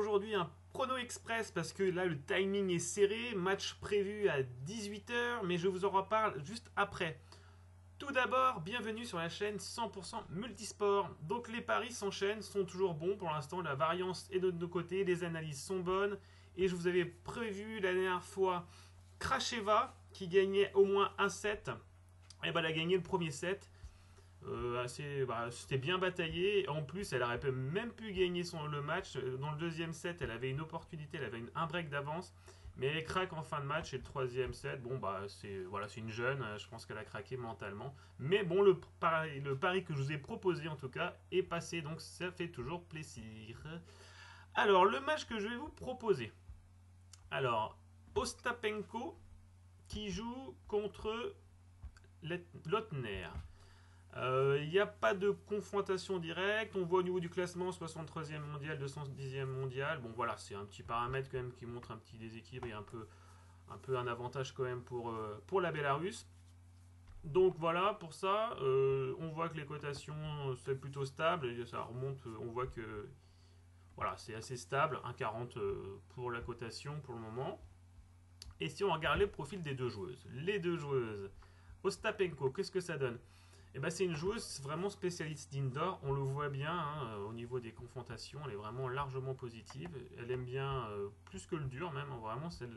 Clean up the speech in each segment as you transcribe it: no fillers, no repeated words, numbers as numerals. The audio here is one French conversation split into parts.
aujourd'hui un prono express parce que là le timing est serré, match prévu à 18 h, mais je vous en reparle juste après. Tout d'abord, bienvenue sur la chaîne 100% multisport. Donc les paris s'enchaînent, sont toujours bons pour l'instant, la variance est de nos côtés, les analyses sont bonnes. Et je vous avais prévu la dernière fois Kracheva qui gagnait au moins un set. Et ben elle a gagné le premier set. C'était bien bataillé. En plus, elle aurait même pu gagner le match. Dans le deuxième set, elle avait une opportunité, elle avait un break d'avance. Mais elle craque en fin de match et le troisième set, bon bah c'est une jeune, je pense qu'elle a craqué mentalement. Mais bon, le pari que je vous ai proposé en tout cas est passé, donc ça fait toujours plaisir. Alors, le match que je vais vous proposer. Alors, Ostapenko qui joue contre Lautner. Il n'y a pas de confrontation directe. On voit au niveau du classement 63e mondial, 210e mondial. Bon voilà, c'est un petit paramètre quand même qui montre un petit déséquilibre et un peu un avantage quand même pour la Bélarus. Donc voilà, pour ça, on voit que les cotations c'est plutôt stable. Et ça remonte, on voit que voilà, c'est assez stable. 1,40 pour la cotation pour le moment. Et si on regarde les profils des deux joueuses. Les deux joueuses, Ostapenko, qu'est-ce que ça donne? Eh ben, c'est une joueuse vraiment spécialiste d'indoor, on le voit bien au niveau des confrontations, elle est vraiment largement positive, elle aime bien plus que le dur même, vraiment, c'est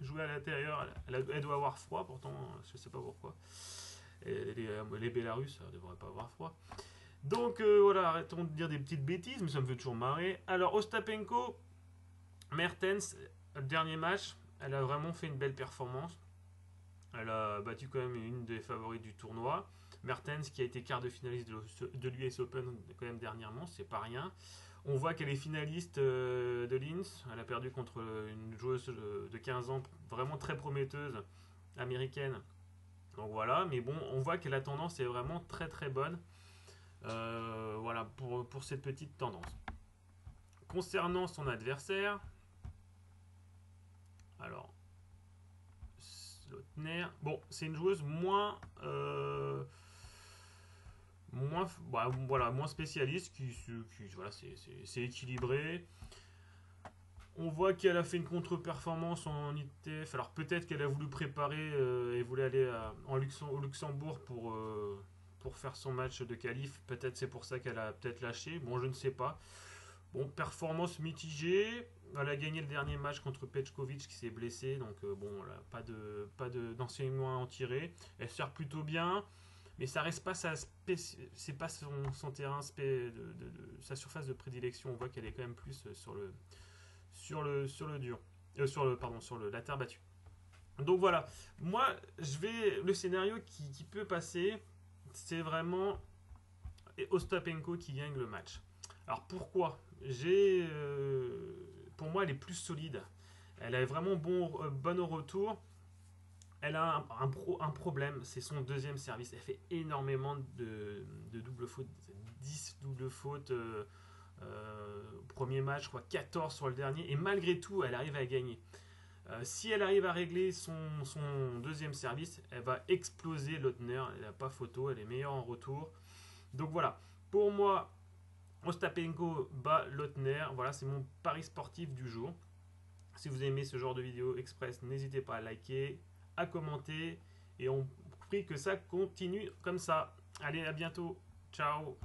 jouer à l'intérieur, elle doit avoir froid pourtant, je ne sais pas pourquoi. Les Bélarus, elle ne devrait pas avoir froid. Donc voilà, arrêtons de dire des petites bêtises, mais ça me fait toujours marrer. Alors Ostapenko, Mertens, le dernier match, elle a vraiment fait une belle performance. Elle a battu quand même une des favorites du tournoi. Mertens qui a été quart de finaliste de l'US Open quand même dernièrement, c'est pas rien. On voit qu'elle est finaliste de Linz. Elle a perdu contre une joueuse de 15 ans vraiment très prometteuse américaine. Donc voilà, mais bon, on voit que la tendance est vraiment très très bonne. Voilà pour cette petite tendance. Concernant son adversaire, alors Lautner, bon, c'est une joueuse moins moins spécialiste, voilà, c'est équilibré. On voit qu'elle a fait une contre-performance en ITF. Alors peut-être qu'elle a voulu préparer et voulait aller au Luxembourg pour faire son match de qualif. Peut-être c'est pour ça qu'elle a peut-être lâché. Bon, je ne sais pas. Bon, performance mitigée. Elle a gagné le dernier match contre Petkovic qui s'est blessé. Donc bon, là, pas d'enseignement à en tirer. Elle sert plutôt bien. Mais ça reste pas c'est pas son terrain, sa surface de prédilection. On voit qu'elle est quand même plus sur le dur, sur la terre battue. Donc voilà, moi le scénario qui peut passer, c'est vraiment Ostapenko qui gagne le match. Alors pourquoi? Pour moi, elle est plus solide. Elle est vraiment bonne au retour. Elle a un problème, c'est son deuxième service. Elle fait énormément de doubles fautes, 10 doubles fautes premier match, je crois 14 sur le dernier, et malgré tout, elle arrive à gagner. Si elle arrive à régler son deuxième service, elle va exploser Lautner, elle n'a pas photo, elle est meilleure en retour. Donc voilà, pour moi, Ostapenko bat Lautner, voilà, c'est mon pari sportif du jour. Si vous aimez ce genre de vidéo express, n'hésitez pas à liker, à commenter et on prie que ça continue comme ça. Allez, à bientôt. Ciao.